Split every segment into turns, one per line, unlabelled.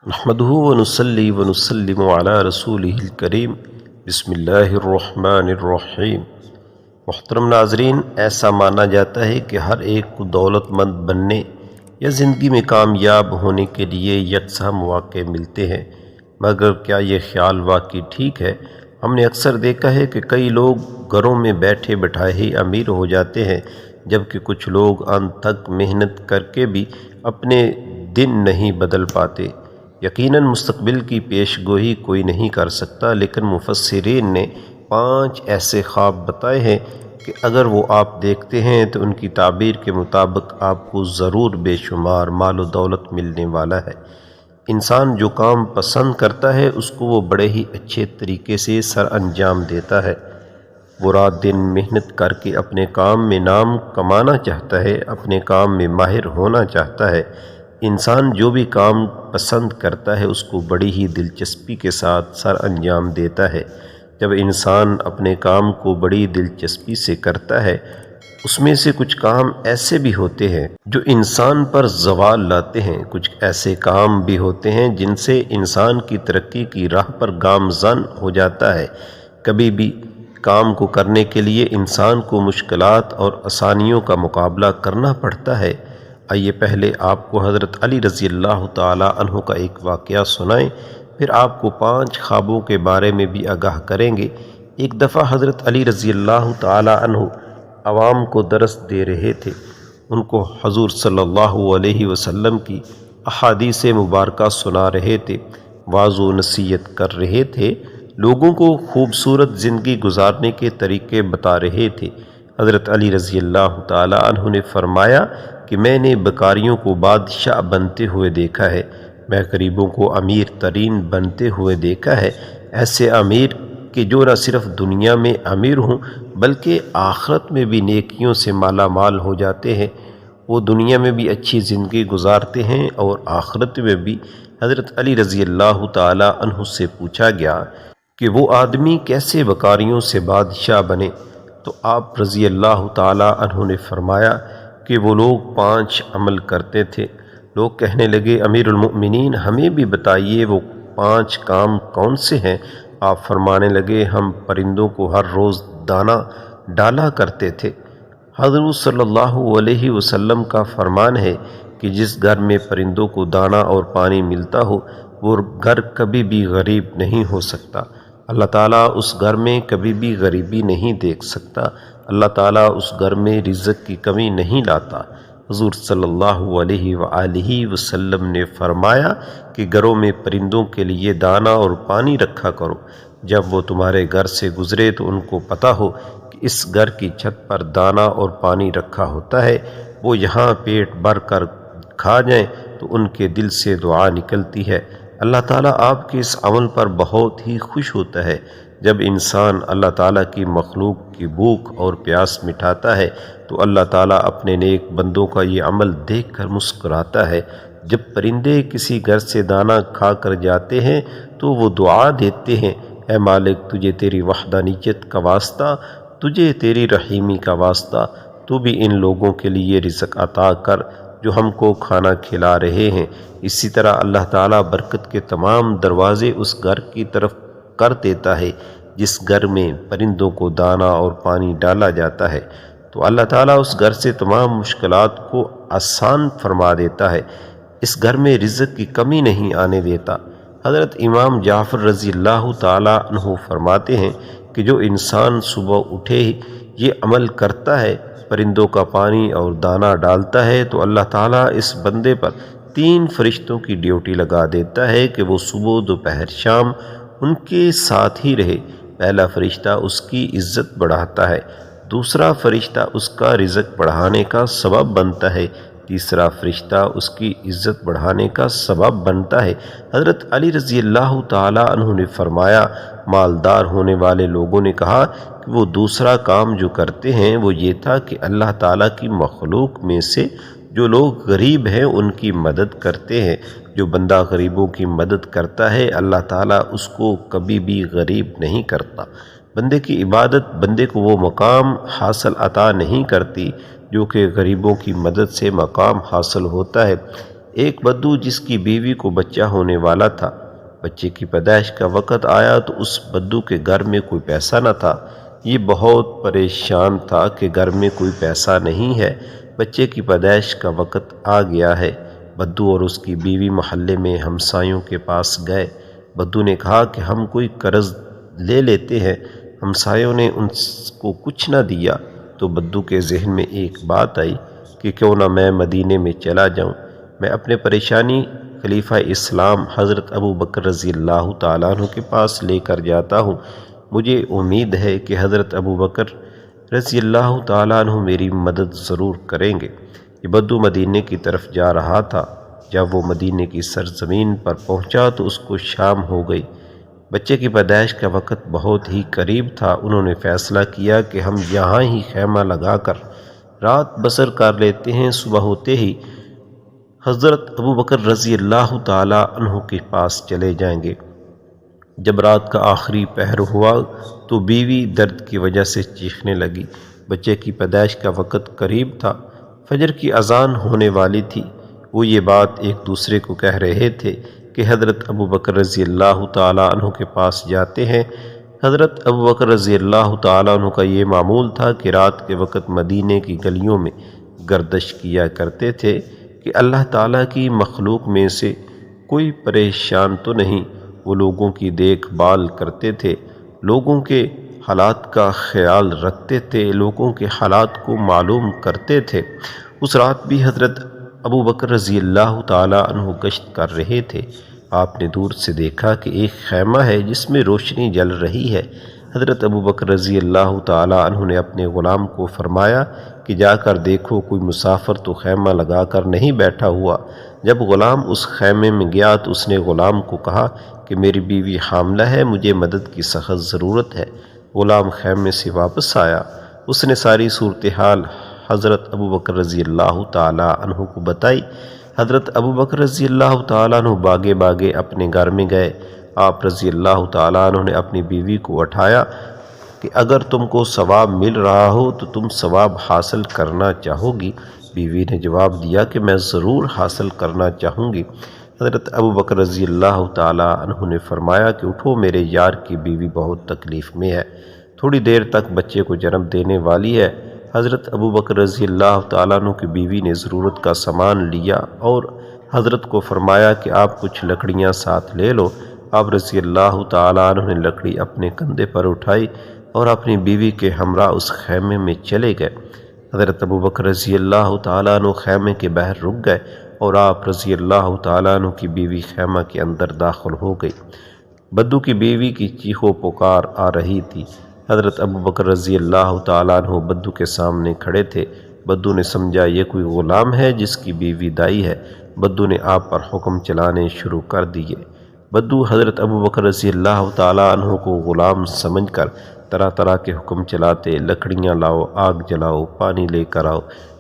نحمده ونصلي ونسلم على رسوله الکریم بسم اللہ الرحمن الرحیم۔ محترم ناظرین، ایسا مانا جاتا ہے کہ ہر ایک کو دولت مند بننے یا زندگی میں کامیاب ہونے کے لیے یکساں مواقع ملتے ہیں، مگر کیا یہ خیال واقعی ٹھیک ہے؟ ہم نے اکثر دیکھا ہے کہ کئی لوگ گھروں میں بیٹھے بٹھائے ہی امیر ہو جاتے ہیں، جبکہ کچھ لوگ انت تک محنت کر کے بھی اپنے دن نہیں بدل پاتے۔ یقیناً مستقبل کی پیش گوئی کوئی نہیں کر سکتا، لیکن مفسرین نے 5 ایسے خواب بتائے ہیں کہ اگر وہ آپ دیکھتے ہیں تو ان کی تعبیر کے مطابق آپ کو ضرور بے شمار مال و دولت ملنے والا ہے۔ انسان جو کام پسند کرتا ہے اس کو وہ بڑے ہی اچھے طریقے سے سر انجام دیتا ہے۔ وہ رات دن محنت کر کے اپنے کام میں نام کمانا چاہتا ہے، اپنے کام میں ماہر ہونا چاہتا ہے۔ انسان جو بھی کام پسند کرتا ہے اس کو بڑی ہی دلچسپی کے ساتھ سر انجام دیتا ہے۔ جب انسان اپنے کام کو بڑی دلچسپی سے کرتا ہے، اس میں سے کچھ کام ایسے بھی ہوتے ہیں جو انسان پر زوال لاتے ہیں، کچھ ایسے کام بھی ہوتے ہیں جن سے انسان کی ترقی کی راہ پر گامزن ہو جاتا ہے۔ کبھی بھی کام کو کرنے کے لیے انسان کو مشکلات اور آسانیوں کا مقابلہ کرنا پڑتا ہے۔ آئیے پہلے آپ کو حضرت علی رضی اللہ تعالیٰ عنہ کا ایک واقعہ سنائیں، پھر آپ کو 5 خوابوں کے بارے میں بھی آگاہ کریں گے۔ ایک دفعہ حضرت علی رضی اللہ تعالیٰ عنہ عوام کو درس دے رہے تھے، ان کو حضور صلی اللہ علیہ وسلم کی احادیث مبارکہ سنا رہے تھے، واعظ و نصیحت کر رہے تھے، لوگوں کو خوبصورت زندگی گزارنے کے طریقے بتا رہے تھے۔ حضرت علی رضی اللہ تعالیٰ عنہ نے فرمایا کہ میں نے بیکاریوں کو بادشاہ بنتے ہوئے دیکھا ہے، میں غریبوں کو امیر ترین بنتے ہوئے دیکھا ہے، ایسے امیر کہ جو نہ صرف دنیا میں امیر ہوں بلکہ آخرت میں بھی نیکیوں سے مالا مال ہو جاتے ہیں۔ وہ دنیا میں بھی اچھی زندگی گزارتے ہیں اور آخرت میں بھی۔ حضرت علی رضی اللہ تعالیٰ عنہ سے پوچھا گیا کہ وہ آدمی کیسے بیکاریوں سے بادشاہ بنے، تو آپ رضی اللہ تعالیٰ عنہ نے فرمایا کہ وہ لوگ 5 عمل کرتے تھے۔ لوگ کہنے لگے امیر المؤمنین ہمیں بھی بتائیے وہ 5 کام کون سے ہیں؟ آپ فرمانے لگے ہم پرندوں کو ہر روز دانہ ڈالا کرتے تھے۔ حضور صلی اللہ علیہ وسلم کا فرمان ہے کہ جس گھر میں پرندوں کو دانہ اور پانی ملتا ہو وہ گھر کبھی بھی غریب نہیں ہو سکتا۔ اللہ تعالیٰ اس گھر میں کبھی بھی غریبی نہیں دیکھ سکتا۔ اللہ تعالیٰ اس گھر میں رزق کی کمی نہیں لاتا۔ حضور صلی اللہ علیہ وآلہ وسلم نے فرمایا کہ گھروں میں پرندوں کے لیے دانہ اور پانی رکھا کرو، جب وہ تمہارے گھر سے گزرے تو ان کو پتہ ہو کہ اس گھر کی چھت پر دانہ اور پانی رکھا ہوتا ہے، وہ یہاں پیٹ بھر کر کھا جائیں تو ان کے دل سے دعا نکلتی ہے۔ اللہ تعالیٰ آپ کے اس عمل پر بہت ہی خوش ہوتا ہے۔ جب انسان اللہ تعالیٰ کی مخلوق کی بھوک اور پیاس مٹاتا ہے تو اللہ تعالیٰ اپنے نیک بندوں کا یہ عمل دیکھ کر مسکراتا ہے۔ جب پرندے کسی گھر سے دانہ کھا کر جاتے ہیں تو وہ دعا دیتے ہیں، اے مالک تجھے تیری وحدانیت کا واسطہ، تجھے تیری رحیمی کا واسطہ، تو بھی ان لوگوں کے لیے رزق عطا کر جو ہم کو کھانا کھلا رہے ہیں۔ اسی طرح اللہ تعالیٰ برکت کے تمام دروازے اس گھر کی طرف کر دیتا ہے جس گھر میں پرندوں کو دانہ اور پانی ڈالا جاتا ہے، تو اللہ تعالیٰ اس گھر سے تمام مشکلات کو آسان فرما دیتا ہے، اس گھر میں رزق کی کمی نہیں آنے دیتا۔ حضرت امام جعفر رضی اللہ تعالیٰ عنہ فرماتے ہیں کہ جو انسان صبح اٹھے یہ عمل کرتا ہے، پرندوں کا پانی اور دانہ ڈالتا ہے، تو اللہ تعالیٰ اس بندے پر 3 فرشتوں کی ڈیوٹی لگا دیتا ہے کہ وہ صبح دوپہر شام ان کے ساتھ ہی رہے۔ پہلا فرشتہ اس کی عزت بڑھاتا ہے، دوسرا فرشتہ اس کا رزق بڑھانے کا سبب بنتا ہے، تیسرا فرشتہ اس کی عزت بڑھانے کا سبب بنتا ہے۔ حضرت علی رضی اللہ تعالیٰ عنہ نے فرمایا مالدار ہونے والے لوگوں نے کہا کہ وہ دوسرا کام جو کرتے ہیں وہ یہ تھا کہ اللہ تعالیٰ کی مخلوق میں سے جو لوگ غریب ہیں ان کی مدد کرتے ہیں۔ جو بندہ غریبوں کی مدد کرتا ہے اللہ تعالیٰ اس کو کبھی بھی غریب نہیں کرتا۔ بندے کی عبادت بندے کو وہ مقام حاصل عطا نہیں کرتی جو کہ غریبوں کی مدد سے مقام حاصل ہوتا ہے۔ ایک بدو جس کی بیوی کو بچہ ہونے والا تھا، بچے کی پیدائش کا وقت آیا تو اس بدو کے گھر میں کوئی پیسہ نہ تھا۔ یہ بہت پریشان تھا کہ گھر میں کوئی پیسہ نہیں ہے، بچے کی پیدائش کا وقت آ گیا ہے۔ بدو اور اس کی بیوی محلے میں ہمسایوں کے پاس گئے۔ بدو نے کہا کہ ہم کوئی قرض لے لیتے ہیں۔ ہمسایوں نے ان کو کچھ نہ دیا تو بدو کے ذہن میں ایک بات آئی کہ کیوں نہ میں مدینے میں چلا جاؤں، میں اپنے پریشانی خلیفہ اسلام حضرت ابو بکر رضی اللہ تعالیٰ عنہ کے پاس لے کر جاتا ہوں، مجھے امید ہے کہ حضرت ابو بکر رضی اللہ تعالیٰ عنہ میری مدد ضرور کریں گے۔ یہ بدو مدینے کی طرف جا رہا تھا۔ جب وہ مدینے کی سرزمین پر پہنچا تو اس کو شام ہو گئی۔ بچے کی پیدائش کا وقت بہت ہی قریب تھا۔ انہوں نے فیصلہ کیا کہ ہم یہاں ہی خیمہ لگا کر رات بسر کر لیتے ہیں، صبح ہوتے ہی حضرت ابو بکر رضی اللہ تعالیٰ عنہ کے پاس چلے جائیں گے۔ جب رات کا آخری پہر ہوا تو بیوی درد کی وجہ سے چیخنے لگی۔ بچے کی پیدائش کا وقت قریب تھا، فجر کی اذان ہونے والی تھی۔ وہ یہ بات ایک دوسرے کو کہہ رہے تھے کہ حضرت ابو بکر رضی اللہ تعالیٰ عنہ کے پاس جاتے ہیں۔ حضرت ابو بکر رضی اللہ تعالیٰ عنہ کا یہ معمول تھا کہ رات کے وقت مدینے کی گلیوں میں گردش کیا کرتے تھے کہ اللہ تعالیٰ کی مخلوق میں سے کوئی پریشان تو نہیں۔ وہ لوگوں کی دیکھ بھال کرتے تھے، لوگوں کے حالات کا خیال رکھتے تھے، لوگوں کے حالات کو معلوم کرتے تھے۔ اس رات بھی حضرت ابو بکر رضی اللہ تعالیٰ عنہ گشت کر رہے تھے۔ آپ نے دور سے دیکھا کہ ایک خیمہ ہے جس میں روشنی جل رہی ہے۔ حضرت ابو بکر رضی اللہ تعالیٰ عنہ نے اپنے غلام کو فرمایا کہ جا کر دیکھو کوئی مسافر تو خیمہ لگا کر نہیں بیٹھا ہوا۔ جب غلام اس خیمے میں گیا تو اس نے غلام کو کہا کہ میری بیوی حاملہ ہے، مجھے مدد کی سخت ضرورت ہے۔ غلام خیمے سے واپس آیا، اس نے ساری صورتحال حضرت ابو بکر رضی اللہ تعالیٰ عنہ کو بتائی۔ حضرت ابو بکر رضی اللہ تعالیٰ عنہ باگے باگے اپنے گھر میں گئے۔ آپ رضی اللہ تعالیٰ عنہ نے اپنی بیوی کو اٹھایا کہ اگر تم کو ثواب مل رہا ہو تو تم ثواب حاصل کرنا چاہو گی؟ بیوی نے جواب دیا کہ میں ضرور حاصل کرنا چاہوں گی۔ حضرت ابو بکر رضی اللہ تعالیٰ عنہ نے فرمایا کہ اٹھو، میرے یار کی بیوی بہت تکلیف میں ہے، تھوڑی دیر تک بچے کو جنم دینے والی ہے۔ حضرت ابو بکر رضی اللہ تعالیٰ عنہ کی بیوی نے ضرورت کا سامان لیا اور حضرت کو فرمایا کہ آپ کچھ لکڑیاں ساتھ لے لو۔ آپ رضی اللہ تعالیٰ عنہ نے لکڑی اپنے کندھے پر اٹھائی اور اپنی بیوی کے ہمراہ اس خیمے میں چلے گئے۔ حضرت ابو بکر رضی اللہ تعالیٰ عنہ خیمے کے باہر رک گئے اور آپ رضی اللہ تعالیٰ عنہ کی بیوی خیمہ کے اندر داخل ہو گئی۔ بدو کی بیوی کی چیخ و پکار آ رہی تھی۔ حضرت ابو بکر رضی اللہ تعالیٰ عنہ بدو کے سامنے کھڑے تھے۔ بدو نے سمجھا یہ کوئی غلام ہے جس کی بیوی دائی ہے۔ بدو نے آپ پر حکم چلانے شروع کر دیے۔ بدو حضرت ابو بکر رضی اللہ تعالیٰ عنہ کو غلام سمجھ کر طرح طرح کے حکم چلاتے، لکڑیاں لاؤ، آگ جلاؤ، پانی لے کر آؤ۔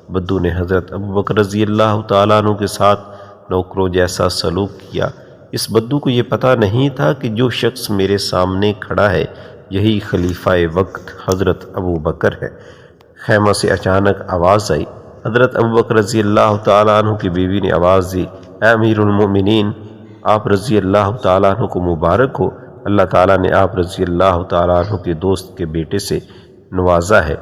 بدو نے حضرت ابو بکر رضی اللہ تعالیٰ عنہ کے ساتھ نوکروں جیسا سلوک کیا۔ اس بدو کو یہ پتہ نہیں تھا کہ جو شخص میرے سامنے کھڑا ہے یہی خلیفہ وقت حضرت ابو بکر ہے۔ خیمہ سے اچانک آواز آئی۔ حضرت ابو بکر رضی اللہ تعالیٰ عنہ کی بیوی نے آواز دی، اے امیر المومنین، آپ رضی اللہ تعالیٰ عنہ کو مبارک ہو، اللہ تعالیٰ نے آپ رضی اللہ تعالیٰ عنہ کے دوست کے بیٹے سے نوازا ہے۔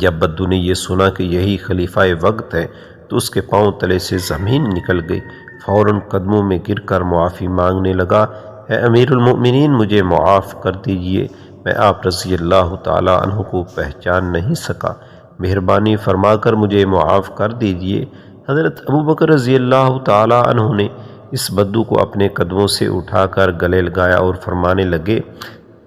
جب بدو نے یہ سنا کہ یہی خلیفہ وقت ہے تو اس کے پاؤں تلے سے زمین نکل گئی، فوراً قدموں میں گر کر معافی مانگنے لگا، اے امیر المؤمنین، مجھے معاف کر دیجئے، میں آپ رضی اللہ تعالیٰ عنہ کو پہچان نہیں سکا، مہربانی فرما کر مجھے معاف کر دیجئے۔ حضرت ابو بکر رضی اللہ تعالیٰ عنہ نے اس بدو کو اپنے قدموں سے اٹھا کر گلے لگایا اور فرمانے لگے،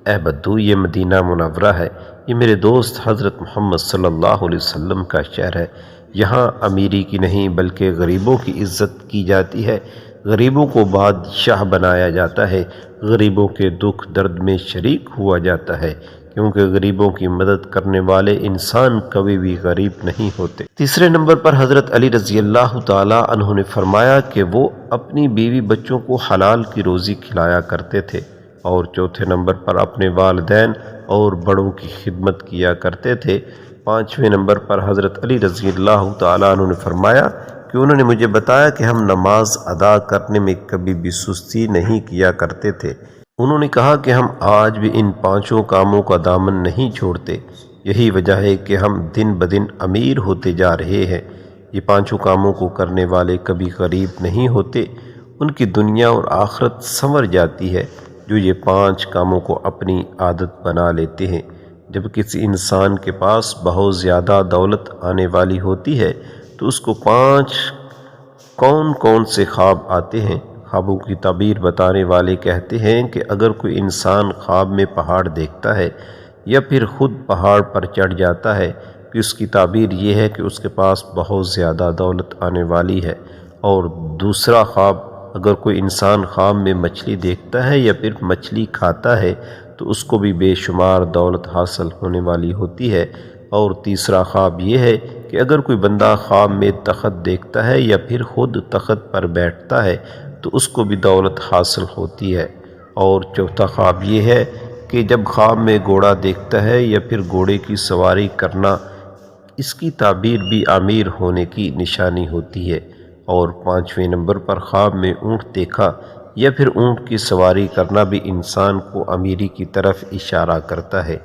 اے بدو، یہ مدینہ منورہ ہے، یہ میرے دوست حضرت محمد صلی اللہ علیہ وسلم کا شہر ہے، یہاں امیری کی نہیں بلکہ غریبوں کی عزت کی جاتی ہے، غریبوں کو بادشاہ بنایا جاتا ہے، غریبوں کے دکھ درد میں شریک ہوا جاتا ہے، کیونکہ غریبوں کی مدد کرنے والے انسان کبھی بھی غریب نہیں ہوتے۔ تیسرے نمبر پر حضرت علی رضی اللہ تعالیٰ عنہ نے فرمایا کہ وہ اپنی بیوی بچوں کو حلال کی روزی کھلایا کرتے تھے، اور چوتھے نمبر پر اپنے والدین اور بڑوں کی خدمت کیا کرتے تھے۔ پانچویں نمبر پر حضرت علی رضی اللہ تعالیٰ عنہ نے فرمایا کہ کہ انہوں نے مجھے بتایا کہ ہم نماز ادا کرنے میں کبھی بھی سستی نہیں کیا کرتے تھے۔ انہوں نے کہا کہ ہم آج بھی ان 5 کاموں کا دامن نہیں چھوڑتے، یہی وجہ ہے کہ ہم دن بدن امیر ہوتے جا رہے ہیں۔ یہ 5 کاموں کو کرنے والے کبھی غریب نہیں ہوتے، ان کی دنیا اور آخرت سنور جاتی ہے جو یہ 5 کاموں کو اپنی عادت بنا لیتے ہیں۔ جب کسی انسان کے پاس بہت زیادہ دولت آنے والی ہوتی ہے تو اس کو 5 کون کون سے خواب آتے ہیں؟ خوابوں کی تعبیر بتانے والے کہتے ہیں کہ اگر کوئی انسان خواب میں پہاڑ دیکھتا ہے یا پھر خود پہاڑ پر چڑھ جاتا ہے کہ اس کی تعبیر یہ ہے کہ اس کے پاس بہت زیادہ دولت آنے والی ہے۔ اور دوسرا خواب، اگر کوئی انسان خواب میں مچھلی دیکھتا ہے یا پھر مچھلی کھاتا ہے تو اس کو بھی بے شمار دولت حاصل ہونے والی ہوتی ہے۔ اور تیسرا خواب یہ ہے کہ اگر کوئی بندہ خواب میں تخت دیکھتا ہے یا پھر خود تخت پر بیٹھتا ہے تو اس کو بھی دولت حاصل ہوتی ہے۔ اور چوتھا خواب یہ ہے کہ جب خواب میں گھوڑا دیکھتا ہے یا پھر گھوڑے کی سواری کرنا، اس کی تعبیر بھی امیر ہونے کی نشانی ہوتی ہے۔ اور 5ویں نمبر پر خواب میں اونٹ دیکھا یا پھر اونٹ کی سواری کرنا بھی انسان کو امیری کی طرف اشارہ کرتا ہے۔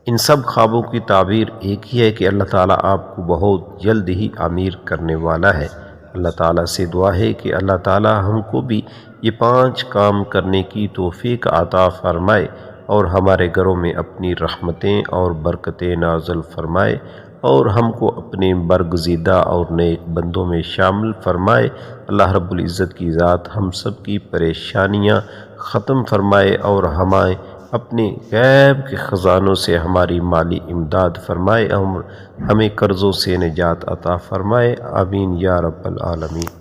ان سب خوابوں کی تعبیر ایک ہی ہے کہ اللہ تعالیٰ آپ کو بہت جلد ہی امیر کرنے والا ہے۔ اللہ تعالیٰ سے دعا ہے کہ اللہ تعالیٰ ہم کو بھی یہ 5 کام کرنے کی توفیق عطا فرمائے اور ہمارے گھروں میں اپنی رحمتیں اور برکتیں نازل فرمائے اور ہم کو اپنے برگزیدہ اور نیک بندوں میں شامل فرمائے۔ اللہ رب العزت کی ذات ہم سب کی پریشانیاں ختم فرمائے اور ہمیں اپنے غیب کے خزانوں سے ہماری مالی امداد فرمائے اور ہمیں قرضوں سے نجات عطا فرمائے۔ آمین یا رب العالمین۔